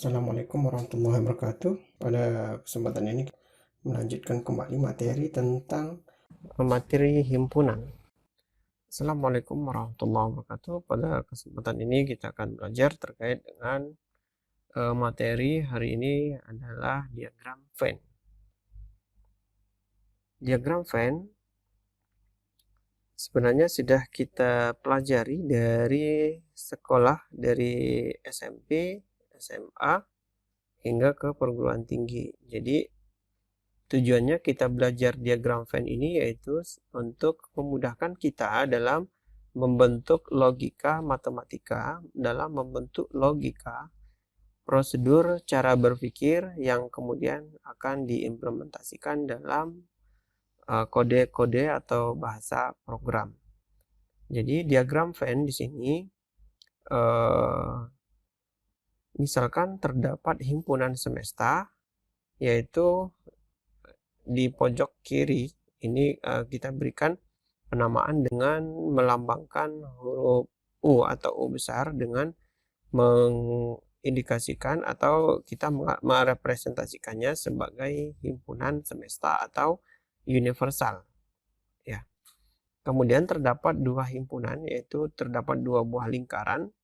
Assalamualaikum warahmatullahi wabarakatuh. Pada kesempatan ini melanjutkan kembali materi tentang materi himpunan. Assalamualaikum warahmatullahi wabarakatuh. Pada kesempatan ini kita akan belajar terkait dengan materi hari ini adalah diagram Venn. Diagram Venn sebenarnya sudah kita pelajari dari sekolah, dari SMP, SMA, hingga ke perguruan tinggi. Jadi tujuannya kita belajar diagram Venn ini yaitu untuk memudahkan kita dalam membentuk logika matematika, dalam membentuk logika prosedur cara berpikir yang kemudian akan diimplementasikan dalam kode-kode atau bahasa program. Jadi diagram Venn di sini misalkan terdapat himpunan semesta, yaitu di pojok kiri ini kita berikan penamaan dengan melambangkan huruf U atau U besar dengan mengindikasikan atau kita merepresentasikannya sebagai himpunan semesta atau universal. Ya. Kemudian terdapat dua himpunan, yaitu terdapat dua buah lingkaran.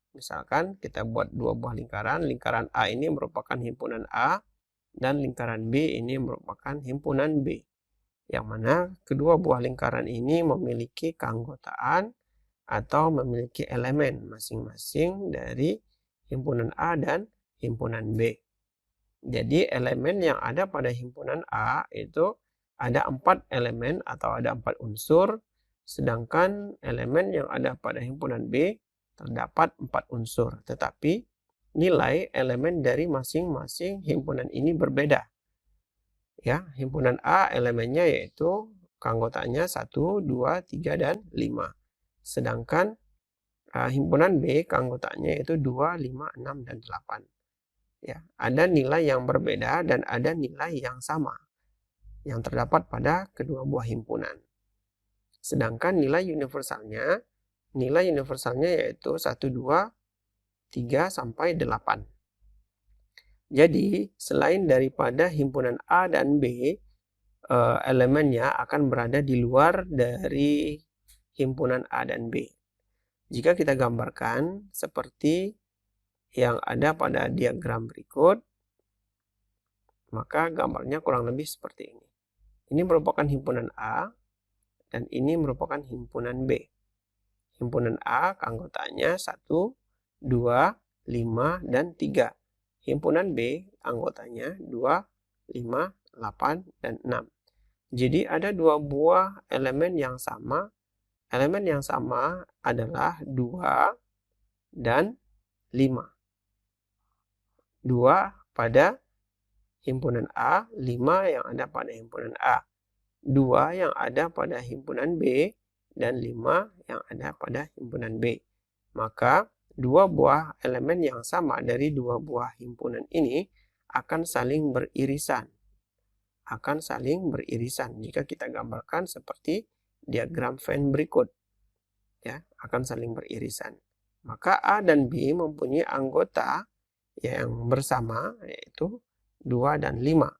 Misalkan kita buat dua buah lingkaran. Lingkaran A ini merupakan himpunan A dan lingkaran B ini merupakan himpunan B. Yang mana kedua buah lingkaran ini memiliki keanggotaan atau memiliki elemen masing-masing dari himpunan A dan himpunan B. Jadi elemen yang ada pada himpunan A itu ada 4 elemen atau ada 4 unsur, sedangkan elemen yang ada pada himpunan B terdapat 4 unsur, tetapi nilai elemen dari masing-masing himpunan ini berbeda. Ya, himpunan A elemennya yaitu keanggotaannya 1, 2, 3, dan 5. Sedangkan himpunan B keanggotaannya yaitu 2, 5, 6, dan 8. Ya, ada nilai yang berbeda dan ada nilai yang sama yang terdapat pada kedua buah himpunan. Sedangkan nilai universalnya yaitu 1, 2, 3, sampai 8. Jadi, selain daripada himpunan A dan B, elemennya akan berada di luar dari himpunan A dan B. Jika kita gambarkan seperti yang ada pada diagram berikut, maka gambarnya kurang lebih seperti ini. Ini merupakan himpunan A dan ini merupakan himpunan B. Himpunan A keanggotaannya 1, 2, 5, dan 3. Himpunan B anggotanya 2, 5, 8, dan 6. Jadi ada dua buah elemen yang sama. Elemen yang sama adalah 2 dan 5. 2 pada himpunan A, 5 yang ada pada himpunan A. 2 yang ada pada himpunan B, dan 5 yang ada pada himpunan B. Maka dua buah elemen yang sama dari dua buah himpunan ini akan saling beririsan. Jika kita gambarkan seperti diagram Venn berikut. Ya, akan saling beririsan. Maka A dan B mempunyai anggota yang bersama yaitu 2 dan 5.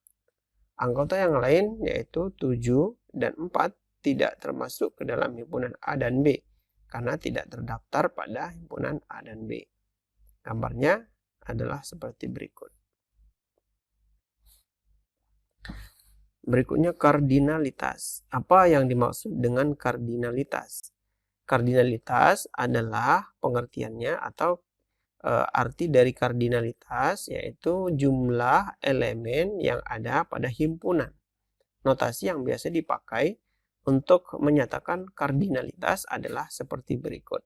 Anggota yang lain yaitu 7 dan 4 tidak termasuk ke dalam himpunan A dan B karena tidak terdaftar pada himpunan A dan B. Gambarnya adalah seperti berikut. Berikutnya kardinalitas. Apa yang dimaksud dengan kardinalitas? Kardinalitas adalah pengertiannya atau arti dari kardinalitas yaitu jumlah elemen yang ada pada himpunan. Notasi yang biasa dipakai untuk menyatakan kardinalitas adalah seperti berikut.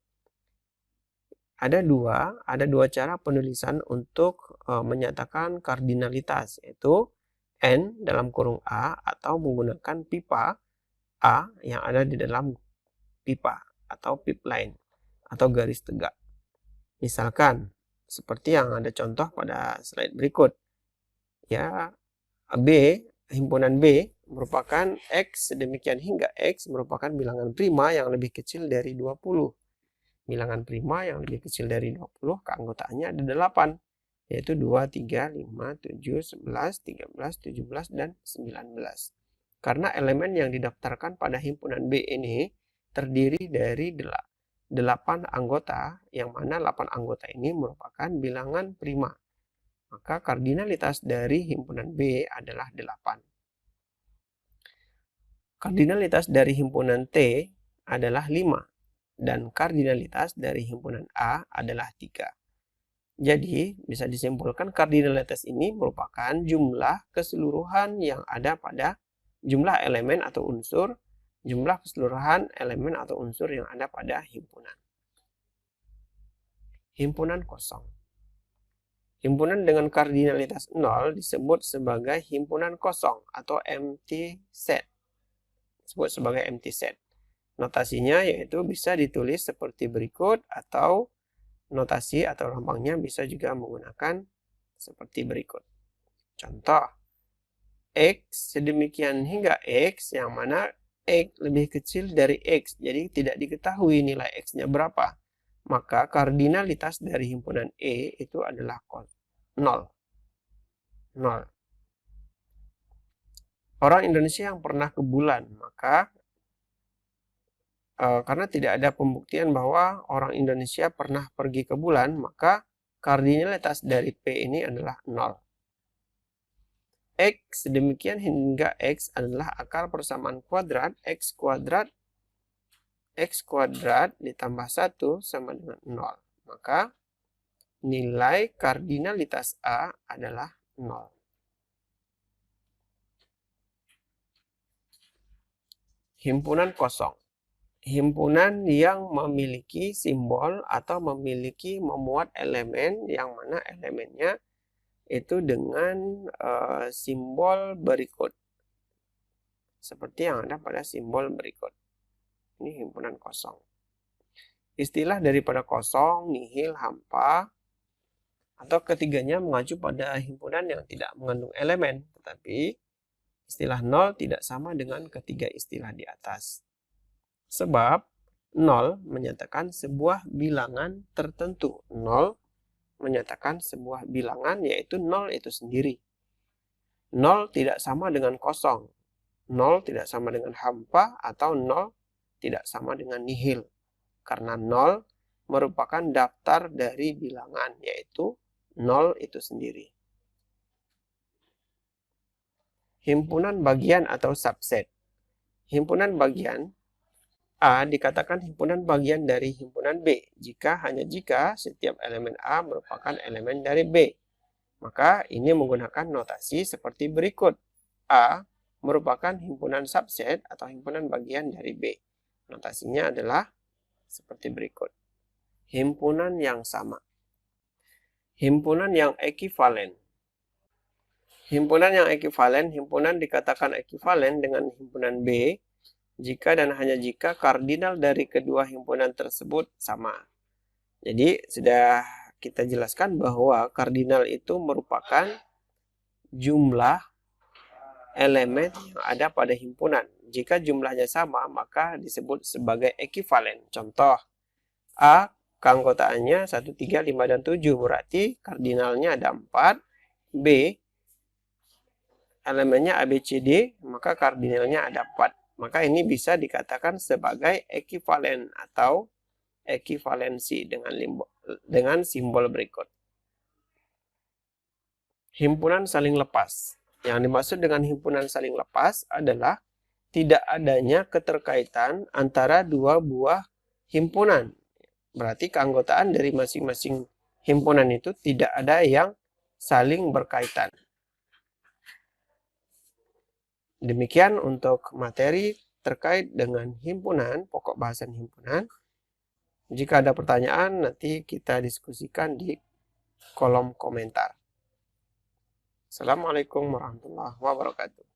Ada dua cara penulisan untuk menyatakan kardinalitas, yaitu N dalam kurung A atau menggunakan pipa A yang ada di dalam pipa atau pip line atau garis tegak. Misalkan seperti yang ada contoh pada slide berikut. Ya, himpunan B merupakan X sedemikian hingga X merupakan bilangan prima yang lebih kecil dari 20. Bilangan prima yang lebih kecil dari 20 keanggotaannya ada 8. yaitu 2, 3, 5, 7, 11, 13, 17, dan 19. Karena elemen yang didaftarkan pada himpunan B ini terdiri dari 8 anggota, yang mana 8 anggota ini merupakan bilangan prima. Maka kardinalitas dari himpunan B adalah 8. Kardinalitas dari himpunan T adalah 5. Dan kardinalitas dari himpunan A adalah 3. Jadi, bisa disimpulkan kardinalitas ini merupakan jumlah keseluruhan yang ada pada jumlah elemen atau unsur, jumlah keseluruhan elemen atau unsur yang ada pada himpunan. Himpunan kosong. Himpunan dengan kardinalitas 0 disebut sebagai himpunan kosong atau empty set. Disebut sebagai empty set. Notasinya yaitu bisa ditulis seperti berikut, atau notasi atau lambangnya bisa juga menggunakan seperti berikut. Contoh, X sedemikian hingga X, yang mana X lebih kecil dari X, jadi tidak diketahui nilai X-nya berapa. Maka kardinalitas dari himpunan E itu adalah 0. Orang Indonesia yang pernah ke bulan, maka karena tidak ada pembuktian bahwa orang Indonesia pernah pergi ke bulan, maka kardinalitas dari P ini adalah 0. X sedemikian hingga X adalah akar persamaan kuadrat X kuadrat ditambah 1 sama dengan 0. Maka nilai kardinalitas A adalah 0. Himpunan kosong. Himpunan yang memiliki simbol atau memuat elemen yang mana elemennya itu dengan simbol berikut. Seperti yang ada pada simbol berikut. Ini himpunan kosong. Istilah daripada kosong, nihil, hampa, atau ketiganya mengacu pada himpunan yang tidak mengandung elemen. Tetapi istilah 0 tidak sama dengan ketiga istilah di atas. Sebab 0 menyatakan sebuah bilangan tertentu. 0 menyatakan sebuah bilangan, yaitu 0 itu sendiri. 0 tidak sama dengan kosong. 0 tidak sama dengan hampa, atau 0 tidak sama dengan nihil. Karena 0 merupakan daftar dari bilangan, yaitu 0 itu sendiri. Himpunan bagian atau subset. Himpunan bagian A dikatakan himpunan bagian dari himpunan B hanya jika setiap elemen A merupakan elemen dari B. Maka ini menggunakan notasi seperti berikut. A merupakan himpunan subset atau himpunan bagian dari B. Notasinya adalah seperti berikut. Himpunan yang sama. Himpunan yang ekivalen. Himpunan yang ekivalen, himpunan dikatakan ekivalen dengan himpunan B jika dan hanya jika kardinal dari kedua himpunan tersebut sama. Jadi sudah kita jelaskan bahwa kardinal itu merupakan jumlah elemen yang ada pada himpunan. Jika jumlahnya sama, maka disebut sebagai ekivalen. Contoh, A keanggotaannya 1, 3, 5, dan 7. Berarti kardinalnya ada 4. B elemennya A, B, C, D, maka kardinalnya ada 4. Maka ini bisa dikatakan sebagai ekivalen atau ekivalensi dengan simbol berikut. Himpunan saling lepas. Yang dimaksud dengan himpunan saling lepas adalah tidak adanya keterkaitan antara dua buah himpunan. Berarti keanggotaan dari masing-masing himpunan itu tidak ada yang saling berkaitan. Demikian untuk materi terkait dengan himpunan, pokok bahasan himpunan. Jika ada pertanyaan, nanti kita diskusikan di kolom komentar. Assalamualaikum warahmatullahi wabarakatuh.